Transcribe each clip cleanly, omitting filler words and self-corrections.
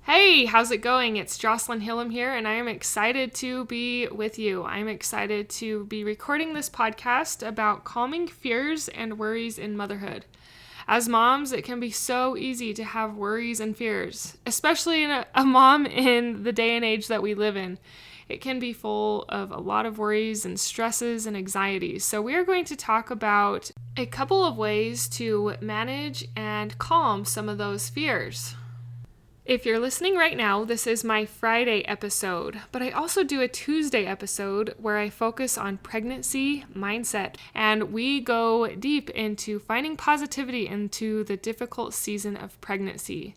Hey, how's it going? It's Jocelyn Hillam here, and I am excited to be with you. I'm excited to be recording this podcast about calming fears and worries in motherhood. As moms, it can be so easy to have worries and fears, especially in a mom in the day and age that we live in. It can be full of a lot of worries and stresses and anxieties. So we are going to talk about a couple of ways to manage and calm some of those fears. If you're listening right now, this is my Friday episode, but I also do a Tuesday episode where I focus on pregnancy mindset, and we go deep into finding positivity into the difficult season of pregnancy.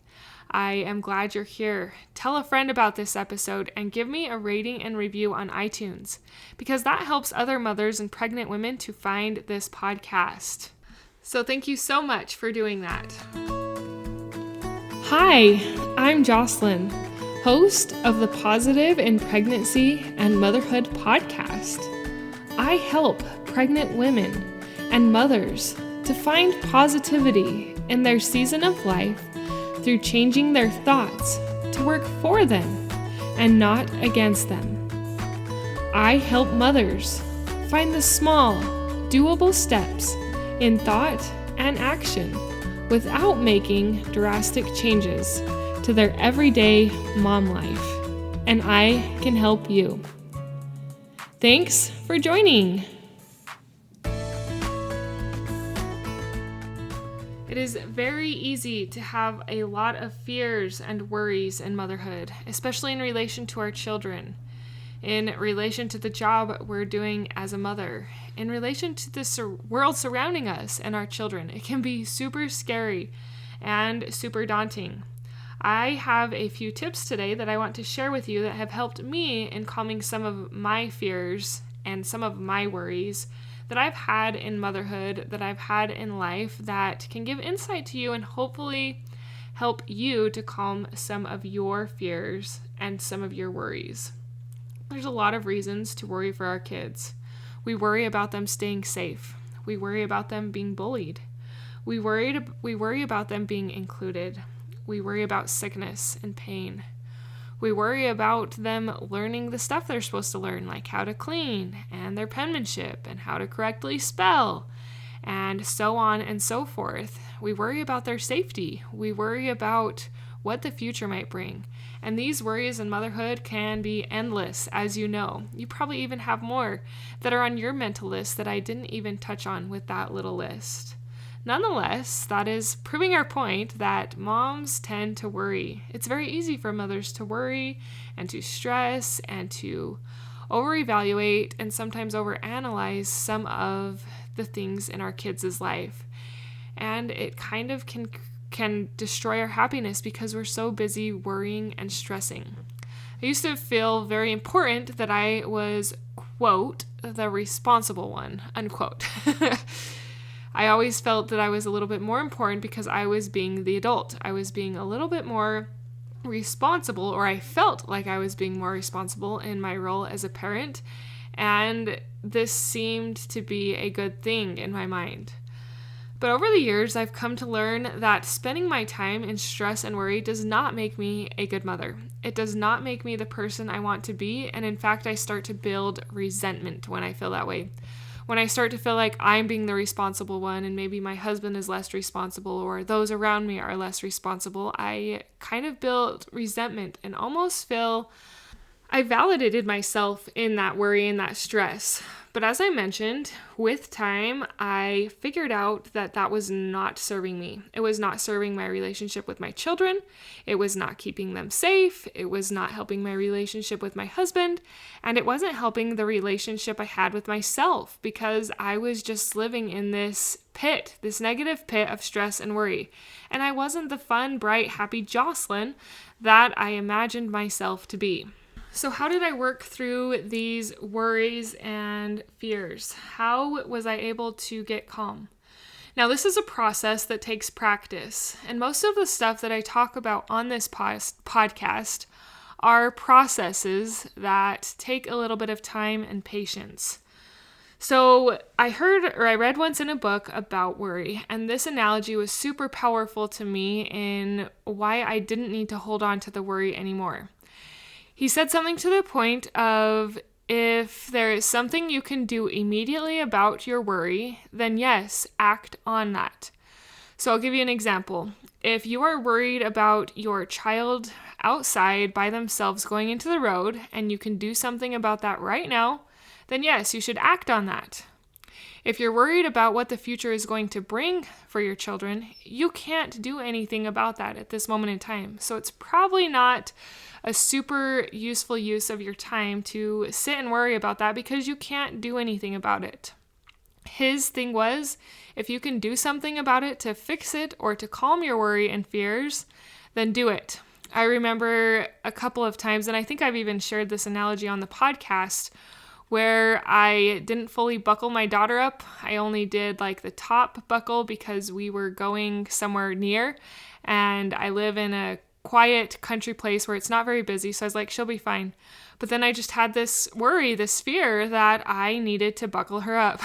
I am glad you're here. Tell a friend about this episode and give me a rating and review on iTunes, because that helps other mothers and pregnant women to find this podcast. So thank you so much for doing that. Hi, I'm Jocelyn, host of the Positive in Pregnancy and Motherhood podcast. I help pregnant women and mothers to find positivity in their season of life through changing their thoughts to work for them and not against them. I help mothers find the small, doable steps in thought and action without making drastic changes to their everyday mom life. And I can help you. Thanks for joining. It is very easy to have a lot of fears and worries in motherhood, especially in relation to our children, in relation to the job we're doing as a mother, in relation to the world surrounding us and our children. It can be super scary and super daunting. I have a few tips today that I want to share with you that have helped me in calming some of my fears and some of my worries that I've had in motherhood, that I've had in life, that can give insight to you and hopefully help you to calm some of your fears and some of your worries. There's a lot of reasons to worry for our kids. We worry about them staying safe. We worry about them being bullied. We worry about them being included. We worry about sickness and pain. We worry about them learning the stuff they're supposed to learn, like how to clean and their penmanship and how to correctly spell and so on and so forth. We worry about their safety. We worry about what the future might bring. And these worries in motherhood can be endless, as you know. You probably even have more that are on your mental list that I didn't even touch on with that little list. Nonetheless, that is proving our point that moms tend to worry. It's very easy for mothers to worry and to stress and to over-evaluate and sometimes over-analyze some of the things in our kids' life. And it kind of can destroy our happiness because we're so busy worrying and stressing. I used to feel very important that I was, quote, the responsible one, unquote. I always felt that I was a little bit more important because I was being the adult. I was being a little bit more responsible, or I felt like I was being more responsible in my role as a parent, and this seemed to be a good thing in my mind. But over the years, I've come to learn that spending my time in stress and worry does not make me a good mother. It does not make me the person I want to be, and in fact, I start to build resentment when I feel that way. When I start to feel like I'm being the responsible one and maybe my husband is less responsible or those around me are less responsible, I kind of build resentment and almost feel I validated myself in that worry and that stress. But as I mentioned, with time, I figured out that that was not serving me. It was not serving my relationship with my children. It was not keeping them safe. It was not helping my relationship with my husband. And it wasn't helping the relationship I had with myself because I was just living in this pit, this negative pit of stress and worry. And I wasn't the fun, bright, happy Jocelyn that I imagined myself to be. So how did I work through these worries and fears? How was I able to get calm? Now, this is a process that takes practice, and most of the stuff that I talk about on this podcast are processes that take a little bit of time and patience. So I read once in a book about worry, and this analogy was super powerful to me in why I didn't need to hold on to the worry anymore. He said something to the point of, if there is something you can do immediately about your worry, then yes, act on that. So I'll give you an example. If you are worried about your child outside by themselves going into the road and you can do something about that right now, then yes, you should act on that. If you're worried about what the future is going to bring for your children, you can't do anything about that at this moment in time. So it's probably not a super useful use of your time to sit and worry about that because you can't do anything about it. His thing was, if you can do something about it to fix it or to calm your worry and fears, then do it. I remember a couple of times, and I think I've even shared this analogy on the podcast, where I didn't fully buckle my daughter up. I only did like the top buckle because we were going somewhere near, and I live in a quiet country place where it's not very busy. So I was like, she'll be fine. But then I just had this worry, this fear that I needed to buckle her up.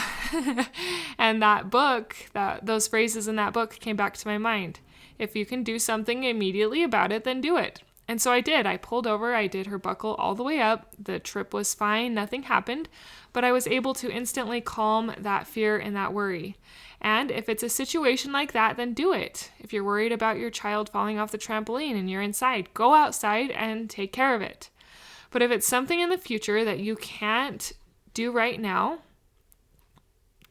And that book, those phrases in that book came back to my mind. If you can do something immediately about it, then do it. And so I did. I pulled over, I did her buckle all the way up. The trip was fine, nothing happened, but I was able to instantly calm that fear and that worry. And if it's a situation like that, then do it. If you're worried about your child falling off the trampoline and you're inside, go outside and take care of it. But if it's something in the future that you can't do right now,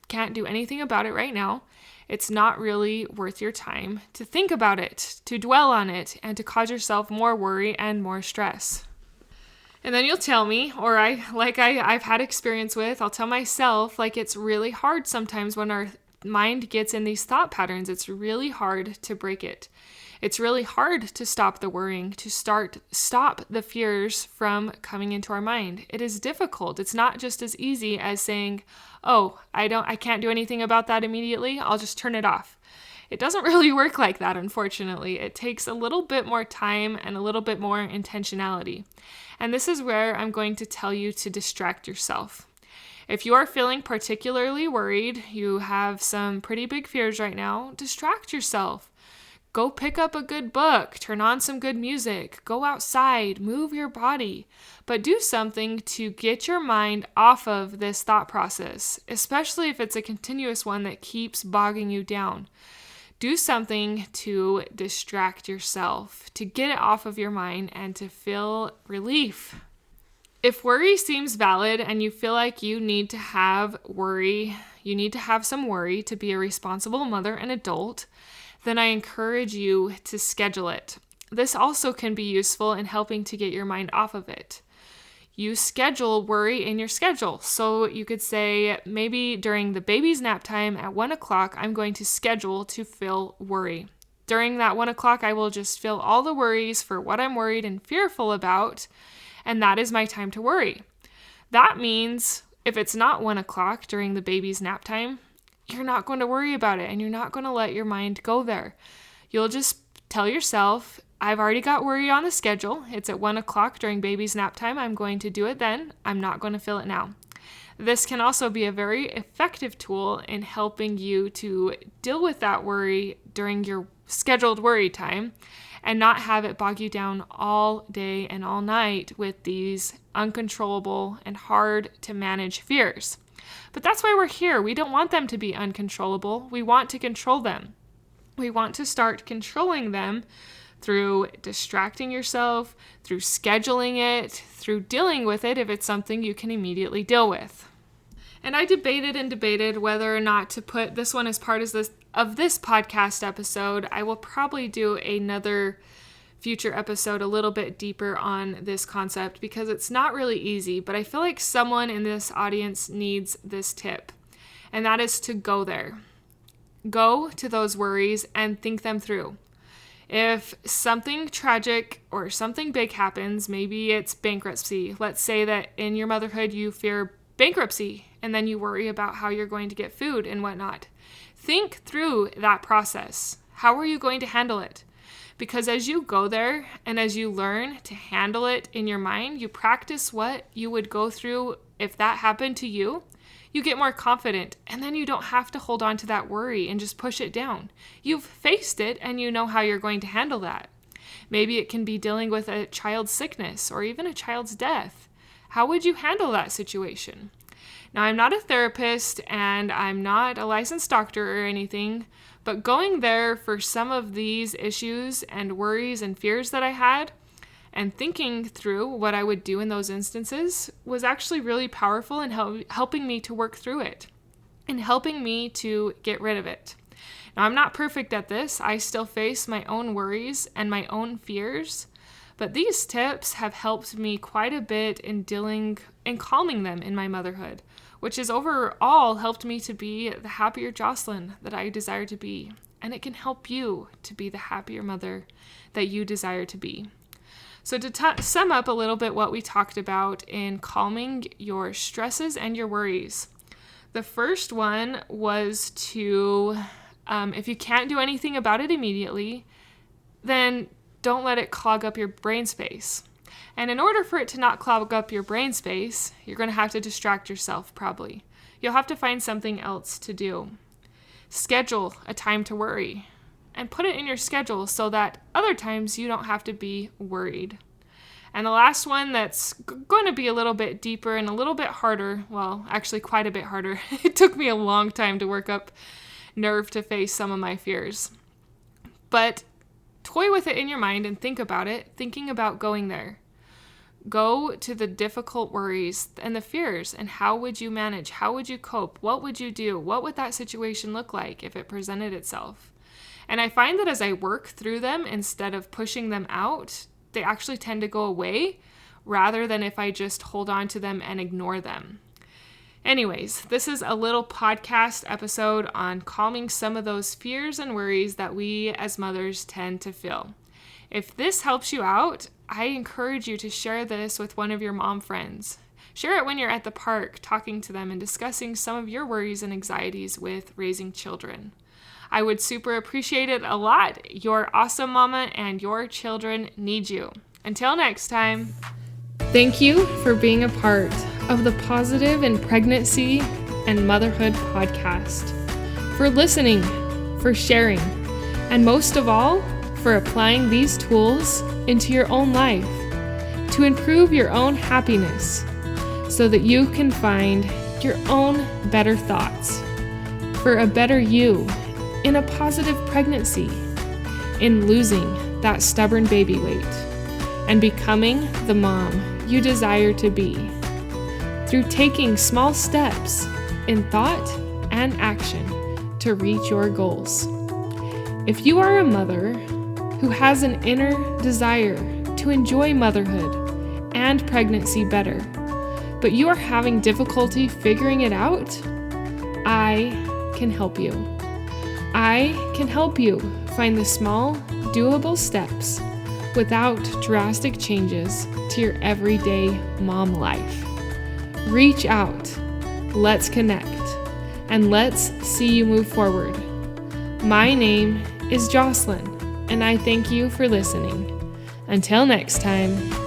can't do anything about it right now, it's not really worth your time to think about it, to dwell on it, and to cause yourself more worry and more stress. And then you'll tell me, or I've had experience with, I'll tell myself, like, it's really hard sometimes when our mind gets in these thought patterns. It's really hard to break it. It's really hard to stop the worrying, to stop the fears from coming into our mind. It is difficult. It's not just as easy as saying, oh, I can't do anything about that immediately. I'll just turn it off. It doesn't really work like that, unfortunately. It takes a little bit more time and a little bit more intentionality. And this is where I'm going to tell you to distract yourself. If you are feeling particularly worried, you have some pretty big fears right now, distract yourself. Go pick up a good book, turn on some good music, go outside, move your body, but do something to get your mind off of this thought process, especially if it's a continuous one that keeps bogging you down. Do something to distract yourself, to get it off of your mind and to feel relief. If worry seems valid and you feel like you need to have some worry to be a responsible mother and adult, then I encourage you to schedule it. This also can be useful in helping to get your mind off of it. You schedule worry in your schedule. So you could say, maybe during the baby's nap time at 1 o'clock, I'm going to schedule to feel worry. During that 1 o'clock, I will just feel all the worries for what I'm worried and fearful about, and that is my time to worry. That means if it's not 1 o'clock during the baby's nap time, you're not going to worry about it and you're not going to let your mind go there. You'll just tell yourself, I've already got worry on the schedule. It's at 1 o'clock during baby's nap time. I'm going to do it then. I'm not going to feel it now. This can also be a very effective tool in helping you to deal with that worry during your scheduled worry time and not have it bog you down all day and all night with these uncontrollable and hard to manage fears. But that's why we're here. We don't want them to be uncontrollable. We want to control them. We want to start controlling them through distracting yourself, through scheduling it, through dealing with it if it's something you can immediately deal with. And I debated whether or not to put this one as part of this podcast episode. I will probably do another future episode a little bit deeper on this concept because it's not really easy, but I feel like someone in this audience needs this tip, and that is to go there. Go to those worries and think them through. If something tragic or something big happens, maybe it's bankruptcy. Let's say that in your motherhood you fear bankruptcy and then you worry about how you're going to get food and whatnot. Think through that process. How are you going to handle it? Because as you go there and as you learn to handle it in your mind, you practice what you would go through if that happened to you. You get more confident, and then you don't have to hold on to that worry and just push it down. You've faced it, and you know how you're going to handle that. Maybe it can be dealing with a child's sickness or even a child's death. How would you handle that situation? Now, I'm not a therapist and I'm not a licensed doctor or anything, but going there for some of these issues and worries and fears that I had and thinking through what I would do in those instances was actually really powerful in helping me to work through it and helping me to get rid of it. Now, I'm not perfect at this. I still face my own worries and my own fears, but these tips have helped me quite a bit in dealing and calming them in my motherhood, which has overall helped me to be the happier Jocelyn that I desire to be. And it can help you to be the happier mother that you desire to be. So to sum up a little bit what we talked about in calming your stresses and your worries, the first one was to, if you can't do anything about it immediately, then don't let it clog up your brain space. And in order for it to not clog up your brain space, you're going to have to distract yourself probably. You'll have to find something else to do. Schedule a time to worry and put it in your schedule so that other times you don't have to be worried. And the last one that's going to be a little bit deeper and a little bit harder, well, actually quite a bit harder. It took me a long time to work up nerve to face some of my fears. But toy with it in your mind and think about it, thinking about going there. Go to the difficult worries and the fears and how would you manage? How would you cope? What would you do? What would that situation look like if it presented itself? And I find that as I work through them, instead of pushing them out, they actually tend to go away rather than if I just hold on to them and ignore them. Anyways, this is a little podcast episode on calming some of those fears and worries that we as mothers tend to feel. If this helps you out, I encourage you to share this with one of your mom friends. Share it when you're at the park, talking to them and discussing some of your worries and anxieties with raising children. I would super appreciate it a lot. You're awesome, mama, and your children need you. Until next time. Thank you for being a part of the Positive in Pregnancy and Motherhood podcast, for listening, for sharing, and most of all, for applying these tools into your own life to improve your own happiness so that you can find your own better thoughts for a better you in a positive pregnancy, in losing that stubborn baby weight, and becoming the mom you desire to be through taking small steps in thought and action to reach your goals. If you are a mother who has an inner desire to enjoy motherhood and pregnancy better, but you are having difficulty figuring it out, I can help you. I can help you find the small, doable steps without drastic changes to your everyday mom life. Reach out, let's connect, and let's see you move forward. My name is Jocelyn, and I thank you for listening. Until next time.